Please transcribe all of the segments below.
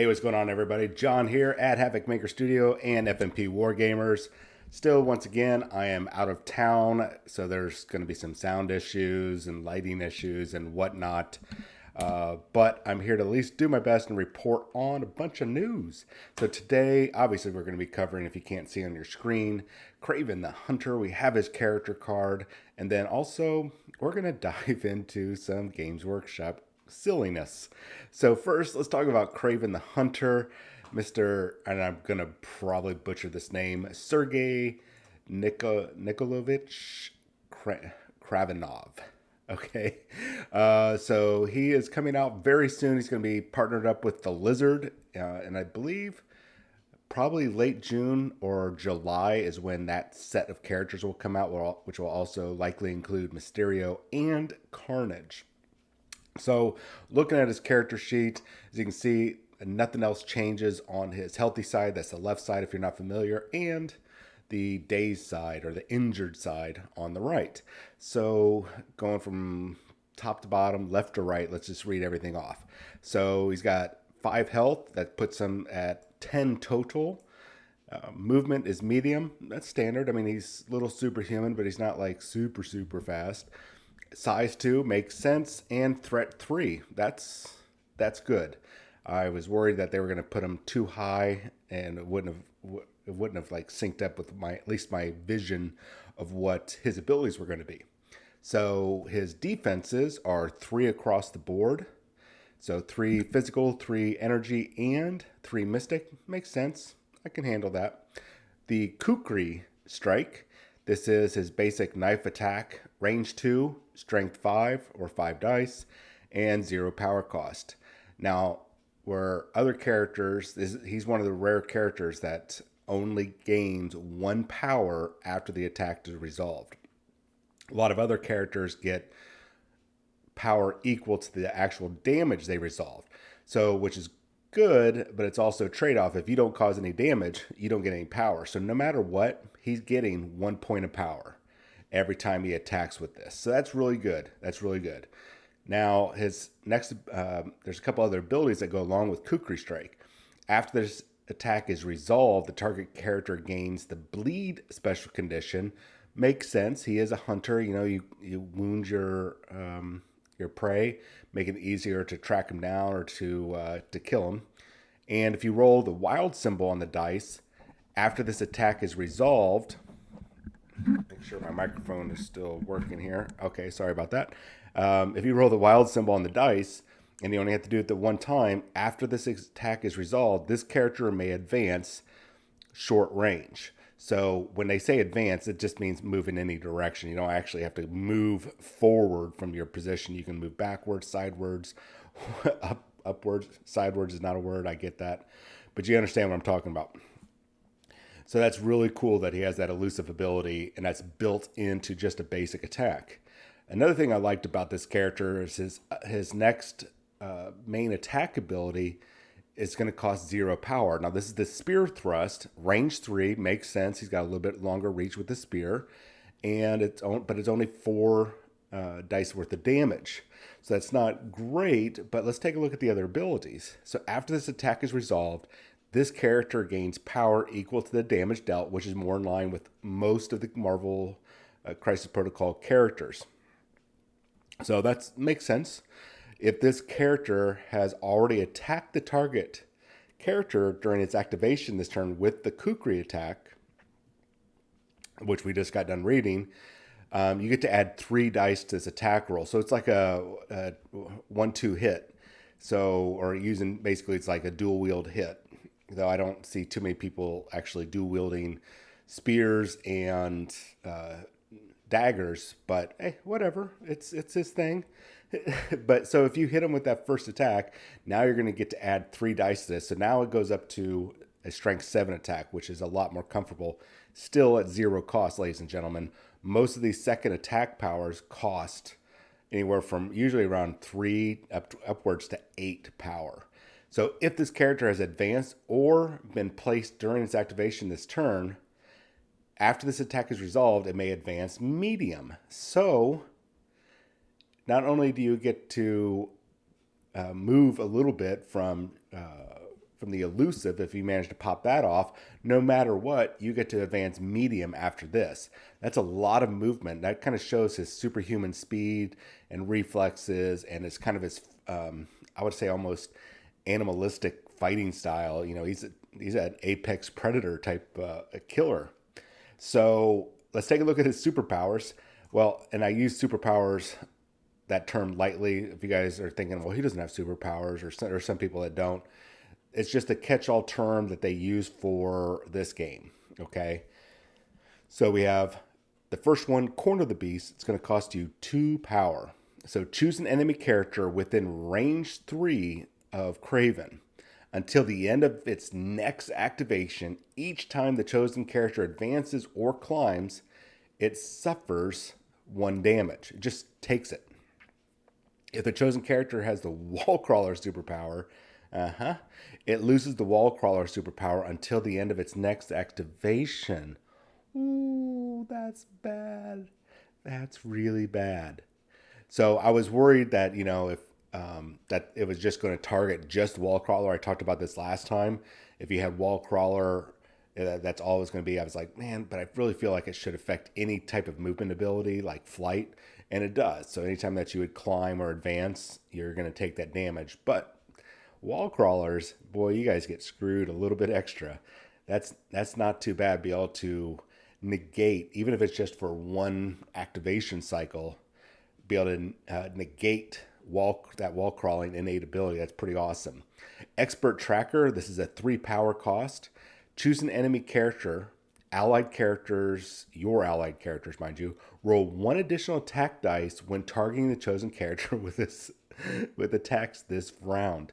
Hey, what's going on, everybody? John here at Havoc Maker Studio and FNP Wargamers. Still, once again, I am out of town, so there's going to be some sound issues and lighting issues and whatnot. But I'm here to at least do my best and report on a bunch of news. So today, obviously, we're going to be covering, if you can't see on your screen, Kraven the Hunter. We have his character card. And then also, we're going to dive into some Games Workshop silliness. So first, let's talk about Kraven the Hunter, Mr. and I'm gonna probably butcher this name, Sergey Nikolovich Kravenov. Okay, so he is coming out very soon. He's going to be partnered up with the Lizard, and I believe probably late June or July is when that set of characters will come out, which will also likely include Mysterio and Carnage. So looking at his character sheet, as you can see, nothing else changes on his healthy side. That's the left side if you're not familiar, and the dazed side or the injured side on the right. So going from top to bottom, left to right, let's just read everything off. So he's got 5 health. That puts him at 10 total. Movement is medium. That's standard. I mean, he's a little superhuman, but he's not like super fast. Size 2 makes sense, and threat 3. That's good. I was worried that they were going to put him too high, and it wouldn't have like synced up with my, at least my vision of what his abilities were going to be. So his defenses are 3 across the board. So 3 physical, 3 energy, and 3 mystic. Makes sense. I can handle that. The Kukri Strike. This is his basic knife attack, range 2, strength 5 or 5 dice, and 0 power cost. Now, where other characters, he's one of the rare characters that only gains 1 power after the attack is resolved. A lot of other characters get power equal to the actual damage they resolved. So, which is good, but it's also a trade-off. If you don't cause any damage, you don't get any power. So no matter what, he's getting 1 point of power every time he attacks with this. So that's really good. That's really good. Now, his next, there's a couple other abilities that go along with Kukri Strike. After this attack is resolved, the target character gains the bleed special condition. Makes sense. He is a hunter. You know, you wound your prey, make it easier to track him down or to kill him. And if you roll the wild symbol on the dice, after this attack is resolved, make sure my microphone is still working here. Okay, sorry about that. If you roll the wild symbol on the dice, and you only have to do it the one time, after this attack is resolved, this character may advance short range. So when they say advance, it just means move in any direction. You don't actually have to move forward from your position. You can move backwards, sidewards, upwards. Sidewards is not a word. I get that. But you understand what I'm talking about. So that's really cool that he has that elusive ability, and that's built into just a basic attack. Another thing I liked about this character is his next main attack ability is going to cost 0 power. Now, this is the spear thrust, range 3, makes sense. He's got a little bit longer reach with the spear, and it's only 4 dice worth of damage. So that's not great, but let's take a look at the other abilities. So after this attack is resolved, this character gains power equal to the damage dealt, which is more in line with most of the Marvel Crisis Protocol characters. So that makes sense. If this character has already attacked the target character during its activation this turn with the Kukri attack, which we just got done reading, you get to add 3 dice to this attack roll. So it's like a 1-2 hit. So, or using, basically it's like a dual wield hit. Though I don't see too many people actually dual wielding spears and daggers, but hey, whatever. It's his thing. But so if you hit him with that first attack, now you're going to get to add 3 dice to this. So now it goes up to a strength 7 attack, which is a lot more comfortable. Still at 0 cost, ladies and gentlemen. Most of these second attack powers cost anywhere from usually around 3 upwards to 8 power. So if this character has advanced or been placed during its activation this turn, after this attack is resolved, it may advance medium. So not only do you get to move a little bit from from the elusive, if you manage to pop that off, no matter what, you get to advance medium after this. That's a lot of movement. That kind of shows his superhuman speed and reflexes, and it's kind of his, I would say, almost animalistic fighting style. You know, he's an apex predator type killer. So let's take a look at his superpowers. Well, and I use superpowers, that term, lightly. If you guys are thinking, well, he doesn't have superpowers, or some people that don't, it's just a catch-all term that they use for this game. Okay, so we have the first one, Corner the Beast. It's going to cost you 2 power. So choose an enemy character within range 3 of Kraven. Until the end of its next activation, each time the chosen character advances or climbs, it suffers 1 damage. It just takes it. If the chosen character has the wall crawler superpower, it loses the wall crawler superpower until the end of its next activation. Ooh, that's bad. That's really bad. So I was worried that, you know, if that it was just going to target just wall crawler. I talked about this last time. If you had wall crawler, that's all it's going to be. I was like, man, but I really feel like it should affect any type of movement ability like flight. And it does. So anytime that you would climb or advance, you're going to take that damage. But wall crawlers, boy, you guys get screwed a little bit extra. That's not too bad. Be able to negate, even if it's just for 1 activation cycle, be able to negate that wall crawling innate ability. That's pretty awesome. Expert Tracker. This is a 3 power cost. Choose an enemy character. Allied characters, your allied characters, mind you, roll 1 additional attack dice when targeting the chosen character with attacks this round.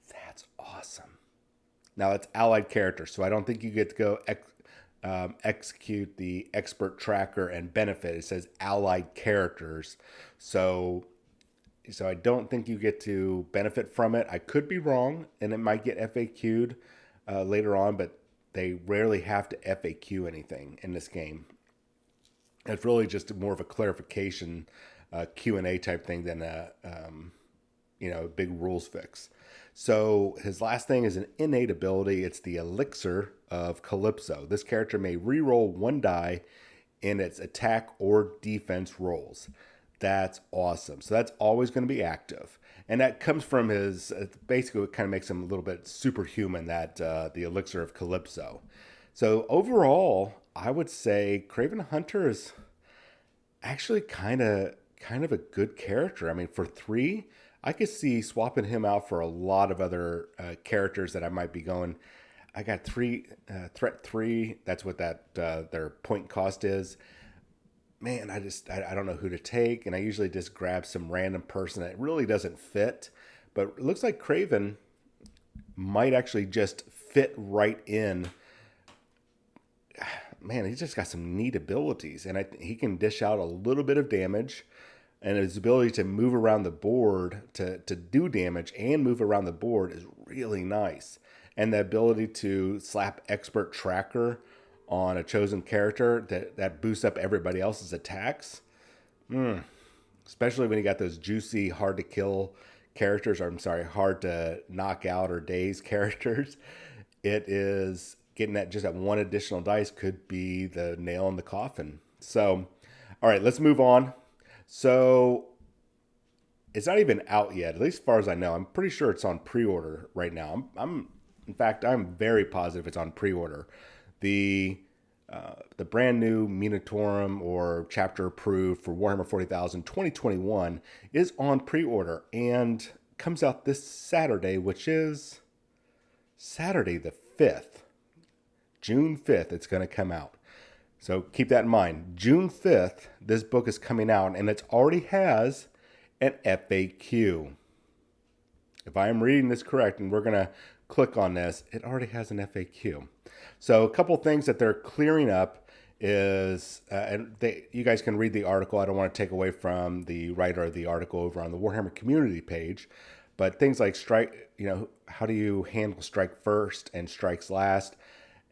That's awesome. Now it's allied characters, so I don't think you get to go execute the expert tracker and benefit. It says allied characters, so I don't think you get to benefit from it. I could be wrong, and it might get FAQ'd later on, but they rarely have to FAQ anything in this game. It's really just more of a clarification Q&A type thing than a big rules fix. So his last thing is an innate ability. It's the Elixir of Calypso. This character may reroll 1 die in its attack or defense rolls. That's awesome. So that's always going to be active. And that comes from his, basically it kind of makes him a little bit superhuman, that the Elixir of Calypso. So overall, I would say Kraven Hunter is actually kind of a good character. I mean, for 3, I could see swapping him out for a lot of other characters that I might be going. I got 3, threat 3. That's what their point cost is. Man, I don't know who to take, and I usually just grab some random person that really doesn't fit. But it looks like Kraven might actually just fit right in. Man, he's just got some neat abilities, and he can dish out a little bit of damage, and his ability to move around the board to do damage and move around the board is really nice. And the ability to slap Expert Tracker on a chosen character that boosts up everybody else's attacks. Especially when you got those juicy, hard to kill characters, or I'm sorry, hard to knock out or daze characters. It is getting that 1 additional dice could be the nail in the coffin. So, all right, let's move on. So it's not even out yet, at least as far as I know. I'm pretty sure it's on pre-order right now. In fact, I'm very positive it's on pre-order. The brand new Minotaurum or chapter approved for Warhammer 40,000 2021 is on pre-order and comes out this Saturday, which is Saturday the 5th. June 5th, it's going to come out. So keep that in mind. June 5th, this book is coming out, and it already has an FAQ. If I am reading this correct, and we're going to click on this, it already has an FAQ. So a couple things that they're clearing up is, you guys can read the article. I don't want to take away from the writer of the article over on the Warhammer community page, but things like strike, how do you handle strike first and strikes last?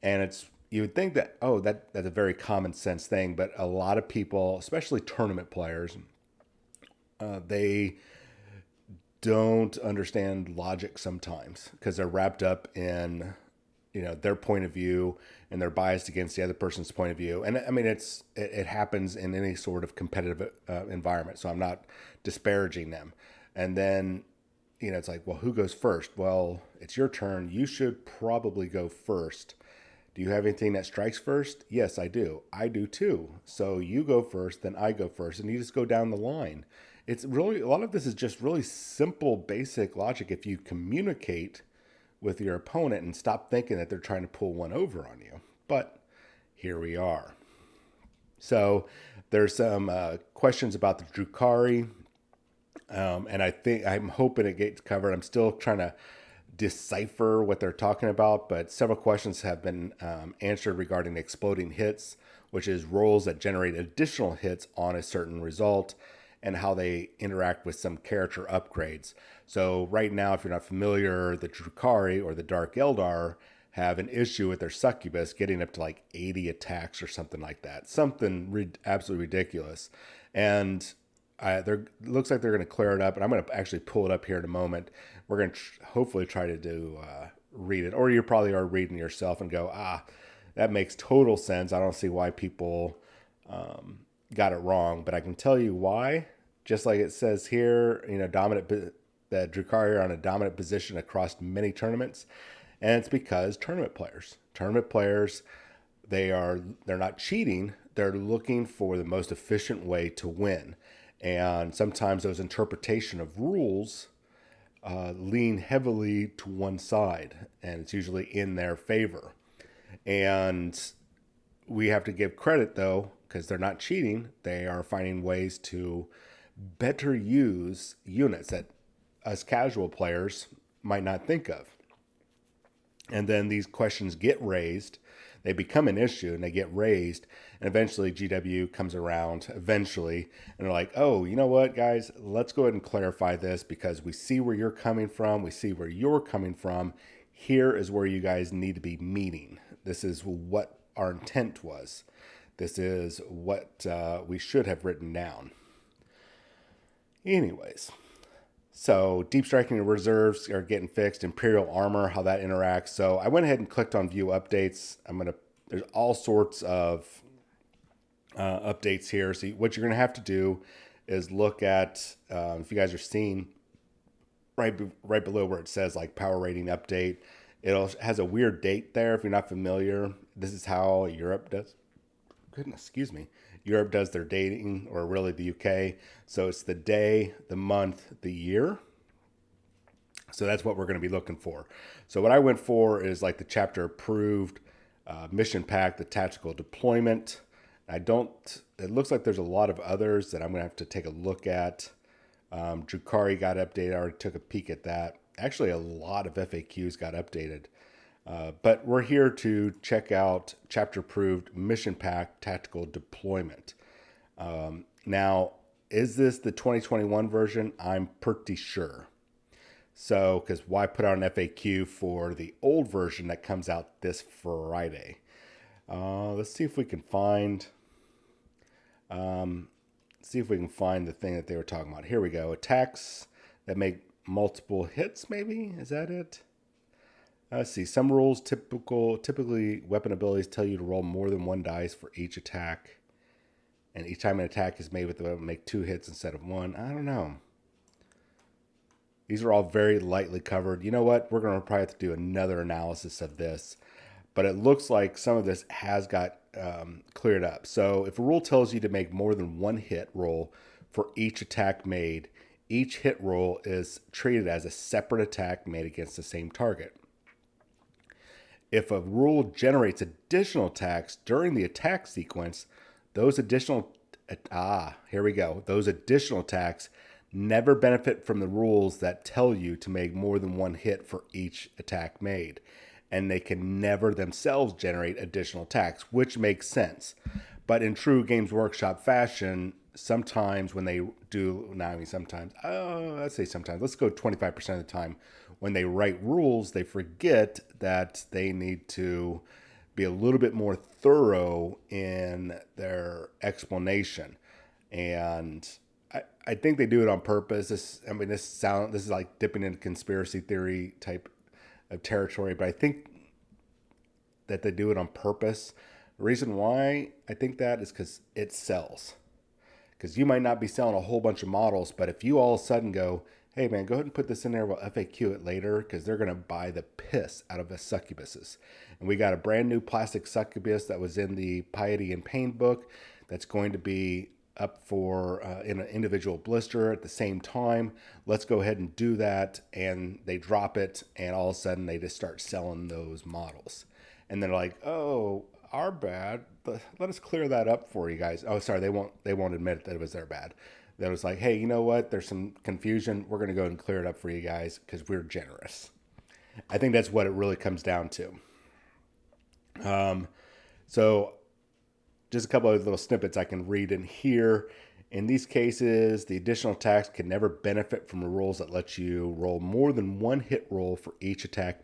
And you would think that, that's a very common sense thing, but a lot of people, especially tournament players, they don't understand logic sometimes because they're wrapped up in, their point of view, and they're biased against the other person's point of view. And I mean, it happens in any sort of competitive environment. So I'm not disparaging them. And then, it's like, well, who goes first? Well, it's your turn. You should probably go first. Do you have anything that strikes first? Yes, I do. I do too. So you go first, then I go first, and you just go down the line. It's really, a lot of this is just really simple, basic logic. If you communicate with your opponent and stop thinking that they're trying to pull one over on you. But here we are. So there's some questions about the Drukhari. And I'm hoping it gets covered. I'm still trying to decipher what they're talking about, but several questions have been answered regarding exploding hits, which is rolls that generate additional hits on a certain result, and how they interact with some character upgrades. So right now, if you're not familiar, the Drukhari or the Dark Eldar have an issue with their succubus getting up to like 80 attacks or something like that. Something absolutely ridiculous. And looks like they're going to clear it up, and I'm going to actually pull it up here in a moment. We're going to hopefully try to read it, or you probably are reading yourself and go, that makes total sense. I don't see why people got it wrong, but I can tell you why. Just like it says here, the Drukhari are on a dominant position across many tournaments, and it's because tournament players, they're not cheating. They're looking for the most efficient way to win. And sometimes those interpretation of rules lean heavily to one side, and it's usually in their favor. And we have to give credit, though, because they're not cheating. They are finding ways to better use units that us casual players might not think of. And then these questions get raised. They become an issue and they get raised, and eventually GW comes around and they're like, oh, you know what, guys, let's go ahead and clarify this, because we see where you're coming from. We see where you're coming from. Here is where you guys need to be meeting. This is what our intent was. This is what we should have written down. Anyways, so deep striking reserves are getting fixed. Imperial armor, how that interacts. So I went ahead and clicked on view updates. There's all sorts of updates here. So what you're going to have to do is look at, if you guys are seeing right below where it says like power rating update, it has a weird date there. If you're not familiar, this is how Europe does. Europe does their dating, or really the UK. So it's the day, the month, the year. So that's what we're going to be looking for. So what I went for is like the chapter approved, mission pack, the tactical deployment. It looks like there's a lot of others that I'm going to have to take a look at. Drukhari got updated. I already took a peek at that. Actually, a lot of FAQs got updated. But we're here to check out chapter approved mission pack tactical deployment. Now, is this the 2021 version? I'm pretty sure. So, because why put out an FAQ for the old version that comes out this Friday? Let's see if we can find. See if we can find the thing that they were talking about. Here we go. Attacks that make multiple hits. Maybe is that it? Let's see. Some rules typically weapon abilities tell you to roll more than one dice for each attack, and each time an attack is made with the weapon, make 2 hits instead of 1. I don't know. These are all very lightly covered. You know what? We're going to probably have to do another analysis of this, but it looks like some of this has got cleared up. So if a rule tells you to make more than 1 hit roll for each attack made, each hit roll is treated as a separate attack made against the same target. If a rule generates additional attacks during the attack sequence, those additional attacks never benefit from the rules that tell you to make more than 1 hit for each attack made, and they can never themselves generate additional attacks, which makes sense. But in true Games Workshop fashion, sometimes when they do, let's go 25% of the time, when they write rules, they forget that they need to be a little bit more thorough in their explanation. And I think they do it on purpose. This is like dipping into conspiracy theory type of territory, but I think that they do it on purpose. The reason why I think that is because it sells. Because you might not be selling a whole bunch of models, but if you all of a sudden go, hey man, go ahead and put this in there, we'll FAQ it later, because they're going to buy the piss out of the succubuses. And we got a brand new plastic succubus that was in the Piety and Pain book that's going to be up for in an individual blister at the same time. Let's go ahead and do that. And they drop it, and all of a sudden they just start selling those models. And they're like, oh, our bad. Let us clear that up for you guys. Oh, sorry, they won't admit that it was their bad. That was like, hey, you know what? There's some confusion. We're going to go and clear it up for you guys because we're generous. I think that's what it really comes down to. So just a couple of little snippets I can read in here. In these cases, the additional attacks can never benefit from the rules that let you roll more than one hit roll for each attack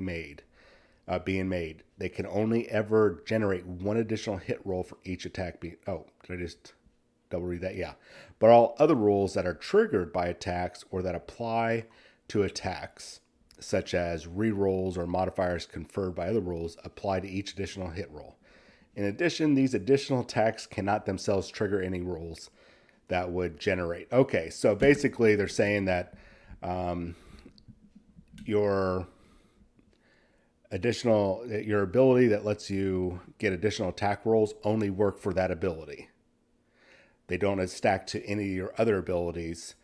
being made. They can only ever generate one additional hit roll for each attack being... Oh, did I just double read that? Yeah. But all other rules that are triggered by attacks or that apply to attacks, such as rerolls or modifiers conferred by other rules, apply to each additional hit roll. In addition, these additional attacks cannot themselves trigger any rolls that would generate. Okay, so basically they're saying that your ability that lets you get additional attack rolls only work for that ability. They don't stack to any of your other abilities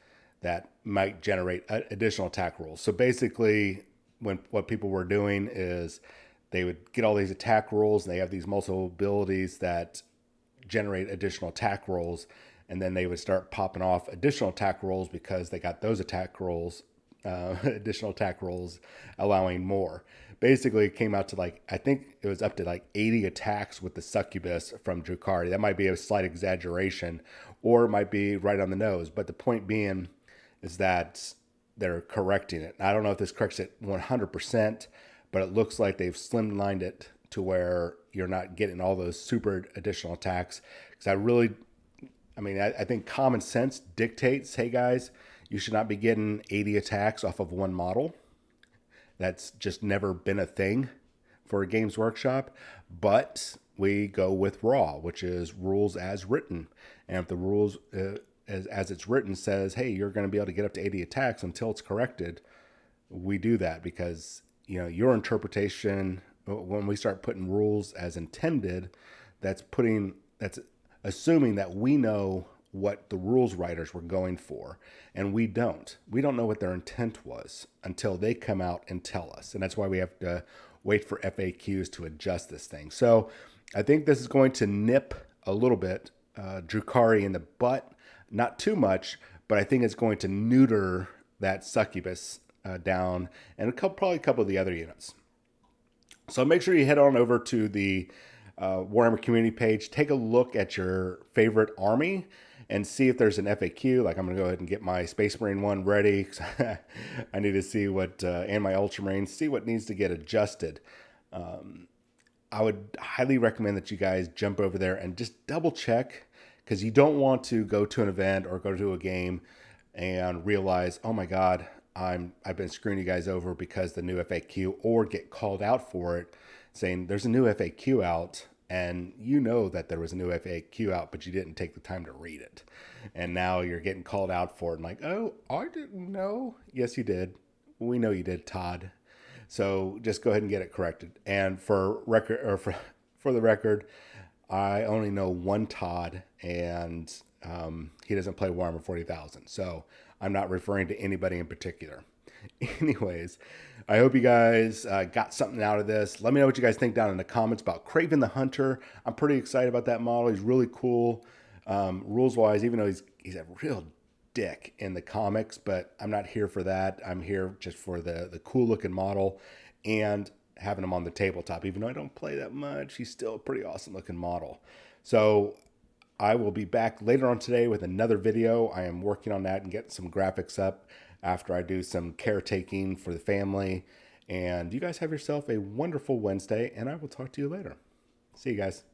that might generate additional attack rolls. So basically, what people were doing is they would get all these attack rolls, and they have these multiple abilities that generate additional attack rolls, and then they would start popping off additional attack rolls because they got those attack rolls, additional attack rolls, allowing more. Basically, it came out to I think it was up to 80 attacks with the succubus from Drukhari. That might be a slight exaggeration, or it might be right on the nose. But the point being is that they're correcting it. I don't know if this corrects it 100%, but it looks like they've slimlined it to where you're not getting all those super additional attacks. Because I think common sense dictates, hey guys, you should not be getting 80 attacks off of one model. That's just never been a thing for a Games Workshop. But we go with raw, which is rules as written. And if the rules as it's written says, hey, you're going to be able to get up to 80 attacks until it's corrected, we do that because your interpretation, when we start putting rules as intended, that's assuming that we know what the rules writers were going for, and we don't know what their intent was until they come out and tell us. And that's why we have to wait for FAQs to adjust this thing. So I think this is going to nip a little bit Drukhari in the butt, not too much, but I think it's going to neuter that succubus down, and probably a couple of the other units. So make sure you head on over to the Warhammer community page, take a look at your favorite army, and see if there's an FAQ. I'm going to go ahead and get my Space Marine one ready. I need to see what, and my Ultramarines, see what needs to get adjusted. I would highly recommend that you guys jump over there and just double check, because you don't want to go to an event or go to a game and realize, oh my God, I've been screwing you guys over because the new FAQ, or get called out for it saying there's a new FAQ out, and you know that there was a new FAQ out, but you didn't take the time to read it. And now you're getting called out for it and oh, I didn't know. Yes, you did. We know you did, Todd. So just go ahead and get it corrected. And for the record, I only know one Todd, and he doesn't play Warhammer 40,000. So I'm not referring to anybody in particular. Anyways, I hope you guys got something out of this. Let me know what you guys think down in the comments about Kraven the Hunter. I'm pretty excited about that model. He's really cool. Rules-wise, even though he's a real dick in the comics, but I'm not here for that. I'm here just for the cool-looking model and having him on the tabletop. Even though I don't play that much, he's still a pretty awesome-looking model. So I will be back later on today with another video. I am working on that and getting some graphics up after I do some caretaking for the family. And you guys have yourself a wonderful Wednesday, and I will talk to you later. See you guys.